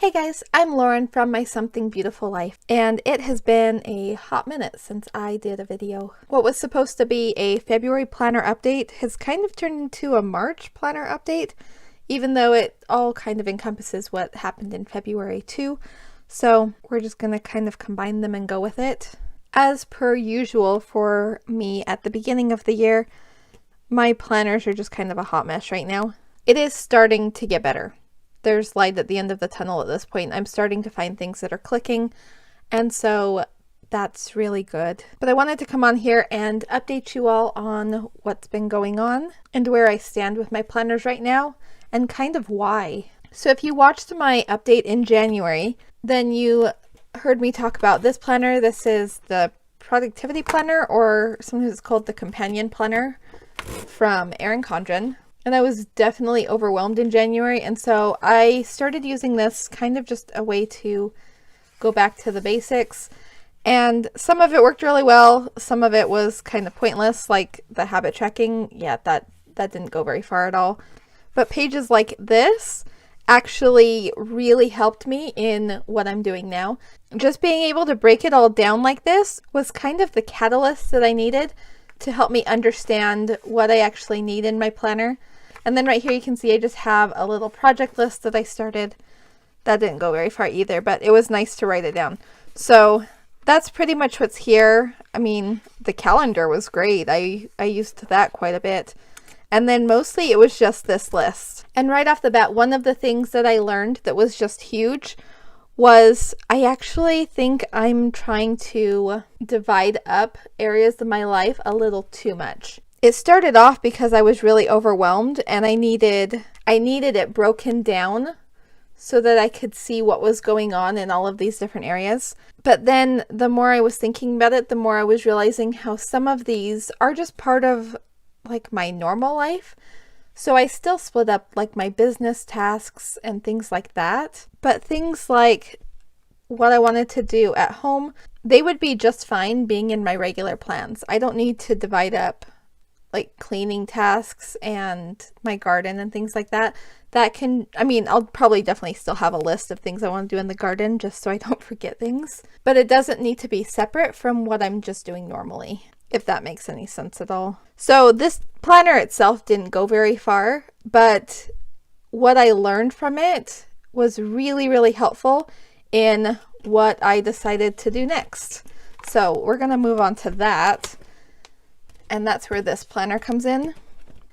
Hey guys, I'm Lauren from My Something Beautiful Life, and it has been a hot minute since I did a video. What was supposed to be a February planner update has kind of turned into a March planner update, even though it all kind of encompasses what happened in February too. So we're just going to kind of combine them and go with it. As per usual for me at the beginning of the year, my planners are just kind of a hot mess right now. It is starting to get better. There's light at the end of the tunnel at this point. I'm starting to find things that are clicking, and so that's really good. But I wanted to come on here and update you all on what's been going on and where I stand with my planners right now and kind of why. So if you watched my update in January, then you heard me talk about this planner. This is the Productivity Planner, or sometimes it's called the Companion Planner from Erin Condren. And I was definitely overwhelmed in January, and so I started using this kind of just a way to go back to the basics. And some of it worked really well, some of it was kind of pointless, like the habit tracking. Yeah, that didn't go very far at all. But pages like this actually really helped me in what I'm doing now. Just being able to break it all down like this was kind of the catalyst that I needed to help me understand what I actually need in my planner. And then right here you can see I just have a little project list that I started. That didn't go very far either, but it was nice to write it down. So that's pretty much what's here. I mean, the calendar was great. I used that quite a bit. And then mostly it was just this list. And right off the bat, one of the things that I learned that was just huge was I actually think I'm trying to divide up areas of my life a little too much. It started off because I was really overwhelmed and I needed it broken down so that I could see what was going on in all of these different areas. But then the more I was thinking about it, the more I was realizing how some of these are just part of like my normal life. So I still split up like my business tasks and things like that. But things like what I wanted to do at home, they would be just fine being in my regular plans. I don't need to divide up like cleaning tasks and my garden and things like that. That can, I mean, I'll probably definitely still have a list of things I want to do in the garden just so I don't forget things. But it doesn't need to be separate from what I'm just doing normally, if that makes any sense at all. So this planner itself didn't go very far, but what I learned from it was really, really helpful in what I decided to do next. So we're going to move on to that. And that's where this planner comes in.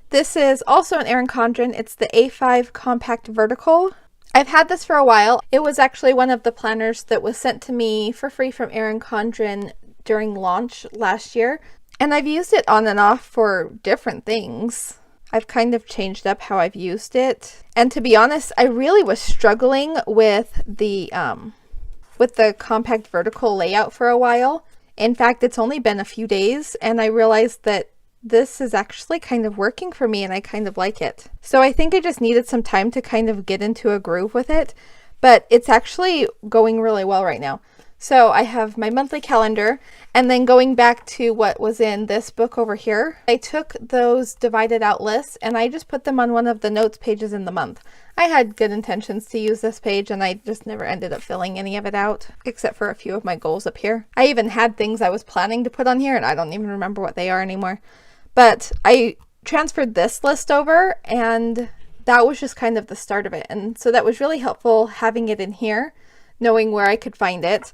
This is also an Erin Condren. It's the A5 Compact Vertical. I've had this for a while. It was actually one of the planners that was sent to me for free from Erin Condren during launch last year. And I've used it on and off for different things. I've kind of changed up how I've used it. And to be honest, I really was struggling with the compact vertical layout for a while. In fact, it's only been a few days and I realized that this is actually kind of working for me and I kind of like it. So I think I just needed some time to kind of get into a groove with it, but it's actually going really well right now. So I have my monthly calendar, and then going back to what was in this book over here, I took those divided out lists and I just put them on one of the notes pages in the month. I had good intentions to use this page and I just never ended up filling any of it out, except for a few of my goals up here. I even had things I was planning to put on here and I don't even remember what they are anymore. But I transferred this list over and that was just kind of the start of it. And so that was really helpful having it in here, knowing where I could find it.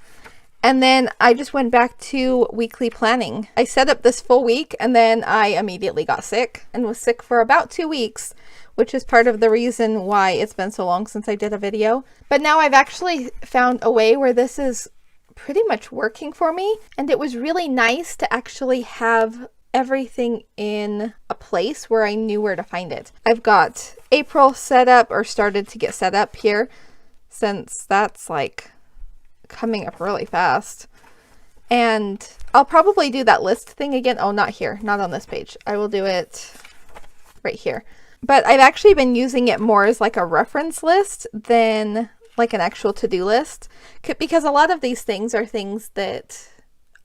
And then I just went back to weekly planning. I set up this full week and then I immediately got sick and was sick for about 2 weeks, which is part of the reason why it's been so long since I did a video. But now I've actually found a way where this is pretty much working for me. And it was really nice to actually have everything in a place where I knew where to find it. I've got April set up, or started to get set up here, since that's like coming up really fast. And I'll probably do that list thing again. Oh, not here, not on this page. I will do it right here. But I've actually been using it more as like a reference list than like an actual to-do list, because a lot of these things are things that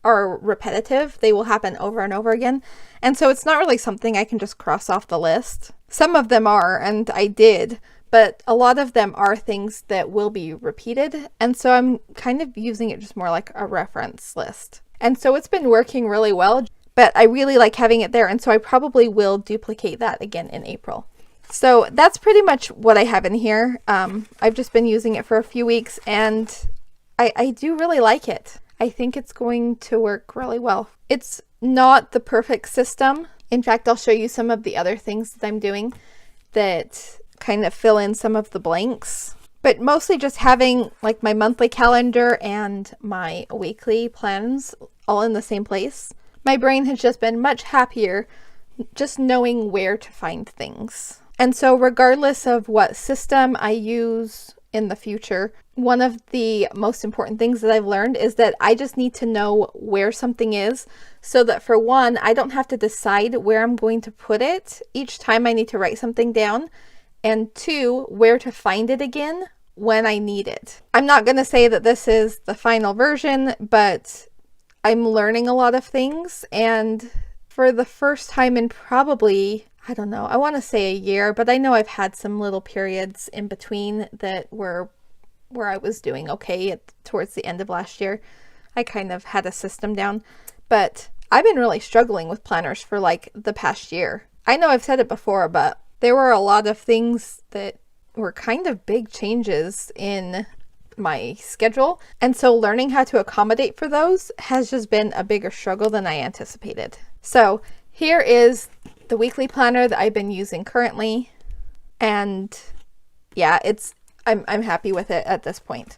are repetitive. They will happen over and over again. And so it's not really something I can just cross off the list. Some of them are, and I did, but a lot of them are things that will be repeated. And so I'm kind of using it just more like a reference list. And so it's been working really well, but I really like having it there. And so I probably will duplicate that again in April. So that's pretty much what I have in here. I've just been using it for a few weeks and I do really like it. I think it's going to work really well. It's not the perfect system. In fact, I'll show you some of the other things that I'm doing that kind of fill in some of the blanks. But mostly just having like my monthly calendar and my weekly plans all in the same place. My brain has just been much happier just knowing where to find things. And so regardless of what system I use in the future, one of the most important things that I've learned is that I just need to know where something is so that, for one, I don't have to decide where I'm going to put it each time I need to write something down, and two, where to find it again when I need it. I'm not going to say that this is the final version, but I'm learning a lot of things, and for the first time in probably, I don't know, I want to say a year, but I know I've had some little periods in between that were where I was doing okay towards the end of last year. I kind of had a system down, but I've been really struggling with planners for like the past year. I know I've said it before, but there were a lot of things that were kind of big changes in my schedule. And so learning how to accommodate for those has just been a bigger struggle than I anticipated. So here is the weekly planner that I've been using currently. And yeah, I'm happy with it at this point.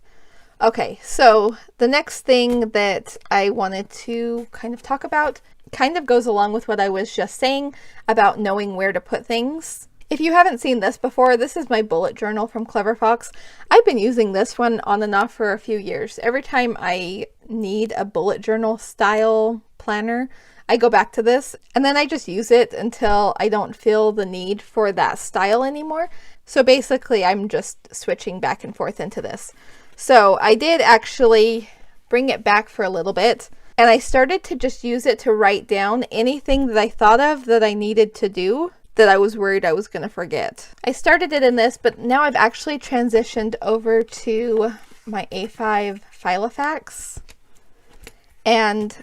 Okay, so the next thing that I wanted to kind of talk about kind of goes along with what I was just saying about knowing where to put things. If you haven't seen this before, this is my bullet journal from Filofax. I've been using this one on and off for a few years. Every time I need a bullet journal style planner, I go back to this and then I just use it until I don't feel the need for that style anymore. So basically I'm just switching back and forth into this. So I did actually bring it back for a little bit, and I started to just use it to write down anything that I thought of that I needed to do that I was worried I was going to forget. I started it in this, but now I've actually transitioned over to my A5 Filofax. And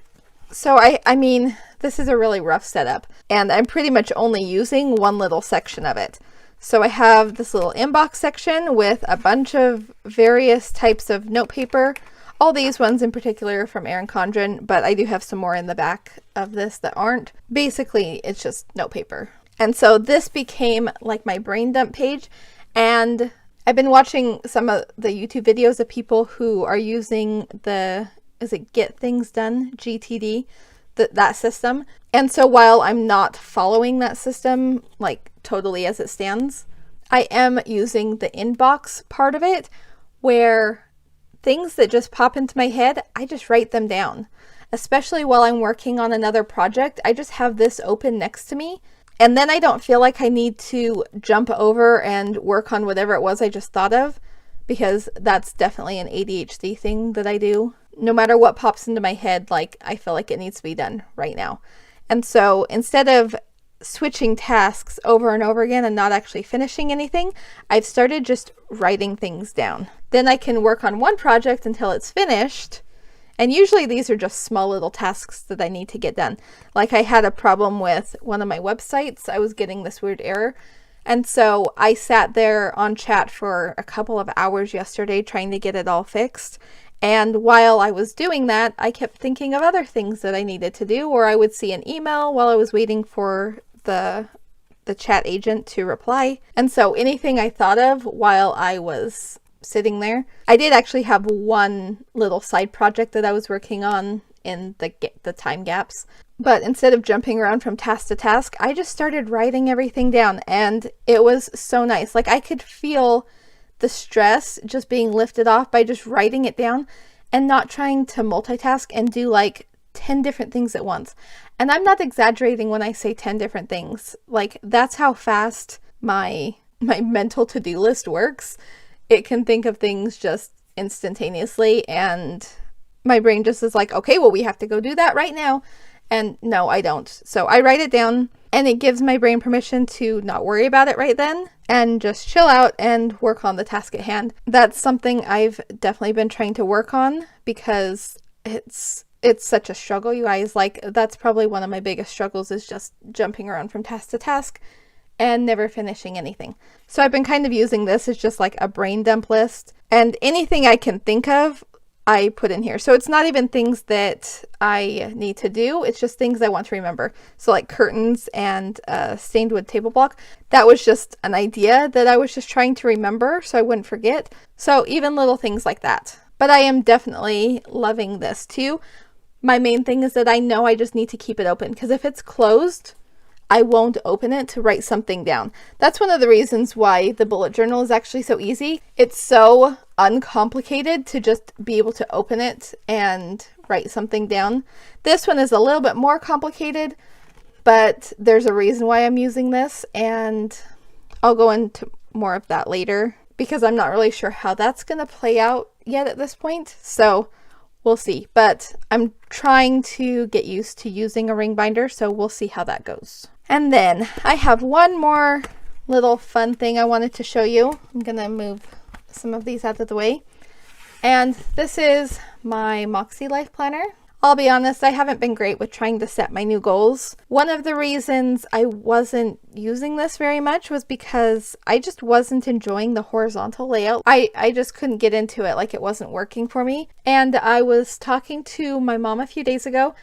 so I mean, this is a really rough setup, and I'm pretty much only using one little section of it. So I have this little inbox section with a bunch of various types of notepaper. All these ones in particular are from Erin Condren, but I do have some more in the back of this that aren't. Basically, it's just notepaper. And so this became like my brain dump page, and I've been watching some of the YouTube videos of people who are using the, is it Get Things Done, GTD, that system. And so while I'm not following that system like totally as it stands, I am using the inbox part of it, where things that just pop into my head, I just write them down. Especially while I'm working on another project, I just have this open next to me, and then I don't feel like I need to jump over and work on whatever it was I just thought of, because that's definitely an ADHD thing that I do. No matter what pops into my head, like, I feel like it needs to be done right now. And so instead of switching tasks over and over again and not actually finishing anything, I've started just writing things down. Then I can work on one project until it's finished. And usually these are just small little tasks that I need to get done. Like I had a problem with one of my websites. I was getting this weird error. And so I sat there on chat for a couple of hours yesterday trying to get it all fixed. And while I was doing that, I kept thinking of other things that I needed to do, or I would see an email while I was waiting for the chat agent to reply. And so anything I thought of while I was sitting there, I did actually have one little side project that I was working on in the time gaps. But instead of jumping around from task to task, I just started writing everything down, and it was so nice. Like I could feel the stress just being lifted off by just writing it down and not trying to multitask and do like 10 different things at once. And I'm not exaggerating when I say 10 different things. Like that's how fast my mental to-do list works. It can think of things just instantaneously, and my brain just is like, okay, well, we have to go do that right now. And no, I don't. So I write it down, and it gives my brain permission to not worry about it right then and just chill out and work on the task at hand. That's something I've definitely been trying to work on because it's such a struggle, you guys. Like, that's probably one of my biggest struggles, is just jumping around from task to task and never finishing anything. So I've been kind of using this as just like a brain dump list, and anything I can think of, I put in here. So it's not even things that I need to do, it's just things I want to remember. So like curtains and stained wood table block, that was just an idea that I was just trying to remember so I wouldn't forget. So even little things like that. But I am definitely loving this too. My main thing is that I know I just need to keep it open, because if it's closed, I won't open it to write something down. That's one of the reasons why the bullet journal is actually so easy. It's so uncomplicated to just be able to open it and write something down. This one is a little bit more complicated, but there's a reason why I'm using this, and I'll go into more of that later because I'm not really sure how that's going to play out yet at this point. So we'll see, but I'm trying to get used to using a ring binder, so we'll see how that goes. And then I have one more little fun thing I wanted to show you. I'm gonna move some of these out of the way. And this is my Moxie Life Planner. I'll be honest, I haven't been great with trying to set my new goals. One of the reasons I wasn't using this very much was because I just wasn't enjoying the horizontal layout. I just couldn't get into it, like it wasn't working for me. And I was talking to my mom a few days ago,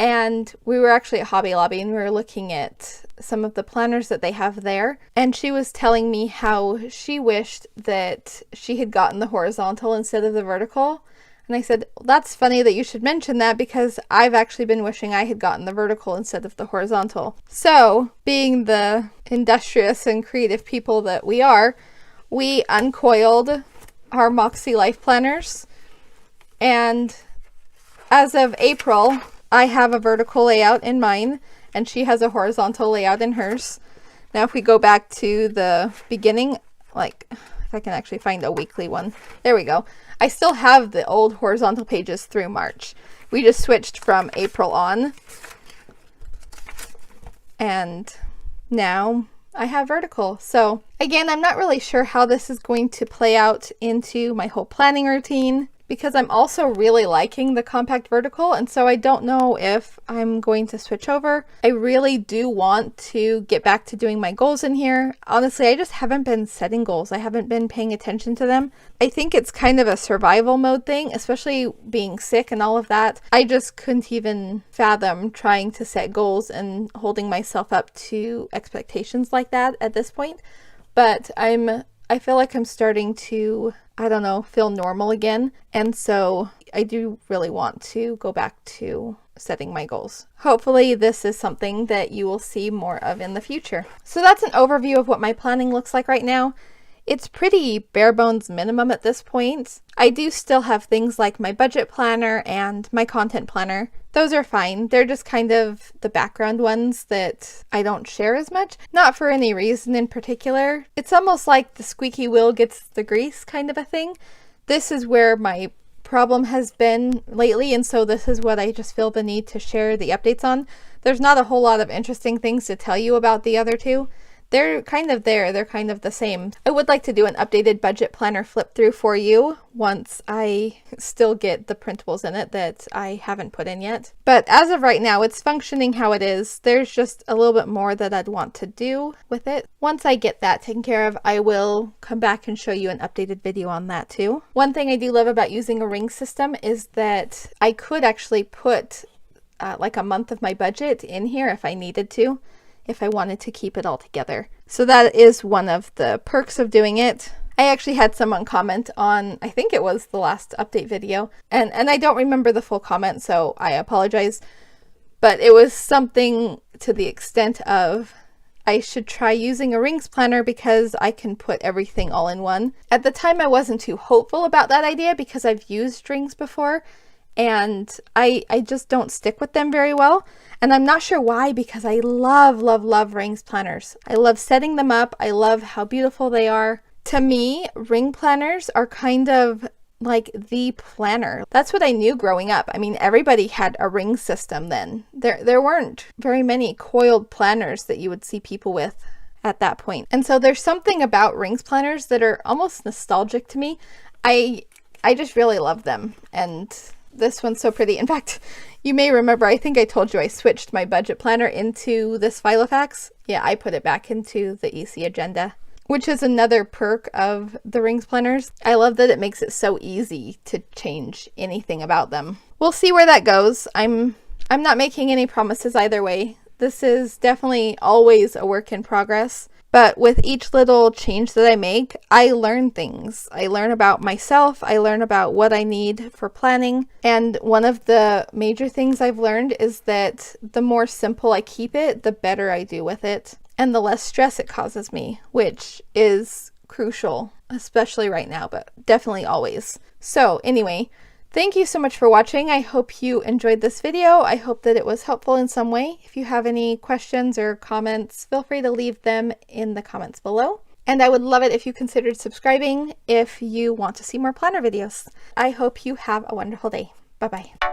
and we were actually at Hobby Lobby and we were looking at some of the planners that they have there. And she was telling me how she wished that she had gotten the horizontal instead of the vertical. And I said, that's funny that you should mention that, because I've actually been wishing I had gotten the vertical instead of the horizontal. So, being the industrious and creative people that we are, we uncoiled our Moxie Life planners. And as of April, I have a vertical layout in mine, and she has a horizontal layout in hers. Now, if we go back to the beginning, like, if I can actually find a weekly one. There we go. I still have the old horizontal pages through March. We just switched from April on. And now I have vertical. So again, I'm not really sure how this is going to play out into my whole planning routine, because I'm also really liking the compact vertical, and so I don't know if I'm going to switch over. I really do want to get back to doing my goals in here. Honestly, I just haven't been setting goals. I haven't been paying attention to them. I think it's kind of a survival mode thing, especially being sick and all of that. I just couldn't even fathom trying to set goals and holding myself up to expectations like that at this point. But I feel like I'm starting to, I don't know, feel normal again. And so I do really want to go back to setting my goals. Hopefully this is something that you will see more of in the future. So that's an overview of what my planning looks like right now. It's pretty bare bones minimum at this point. I do still have things like my budget planner and my content planner. Those are fine. They're just kind of the background ones that I don't share as much. Not for any reason in particular. It's almost like the squeaky wheel gets the grease kind of a thing. This is where my problem has been lately, and so this is what I just feel the need to share the updates on. There's not a whole lot of interesting things to tell you about the other two. They're kind of there, they're kind of the same. I would like to do an updated budget planner flip through for you once I still get the printables in it that I haven't put in yet. But as of right now, it's functioning how it is. There's just a little bit more that I'd want to do with it. Once I get that taken care of, I will come back and show you an updated video on that too. One thing I do love about using a ring system is that I could actually put like a month of my budget in here if I needed to, if I wanted to keep it all together. So that is one of the perks of doing it. I actually had someone comment on, I think it was the last update video, and I don't remember the full comment, so I apologize, but it was something to the extent of, I should try using a rings planner because I can put everything all in one. At the time I wasn't too hopeful about that idea because I've used rings before, and I just don't stick with them very well. And I'm not sure why, because I love, love, love rings planners. I love setting them up. I love how beautiful they are. To me, ring planners are kind of like the planner. That's what I knew growing up. I mean, everybody had a ring system then. There weren't very many coiled planners that you would see people with at that point. And so there's something about rings planners that are almost nostalgic to me. I just really love them. And this one's so pretty. In fact, you may remember, I think I told you I switched my budget planner into this Filofax. Yeah, I put it back into the EC Agenda, which is another perk of the rings planners. I love that it makes it so easy to change anything about them. We'll see where that goes. I'm not making any promises either way. This is definitely always a work in progress. But with each little change that I make, I learn things. I learn about myself. I learn about what I need for planning. And one of the major things I've learned is that the more simple I keep it, the better I do with it, and the less stress it causes me, which is crucial, especially right now, but definitely always. So anyway, thank you so much for watching. I hope you enjoyed this video. I hope that it was helpful in some way. If you have any questions or comments, feel free to leave them in the comments below. And I would love it if you considered subscribing if you want to see more planner videos. I hope you have a wonderful day. Bye-bye.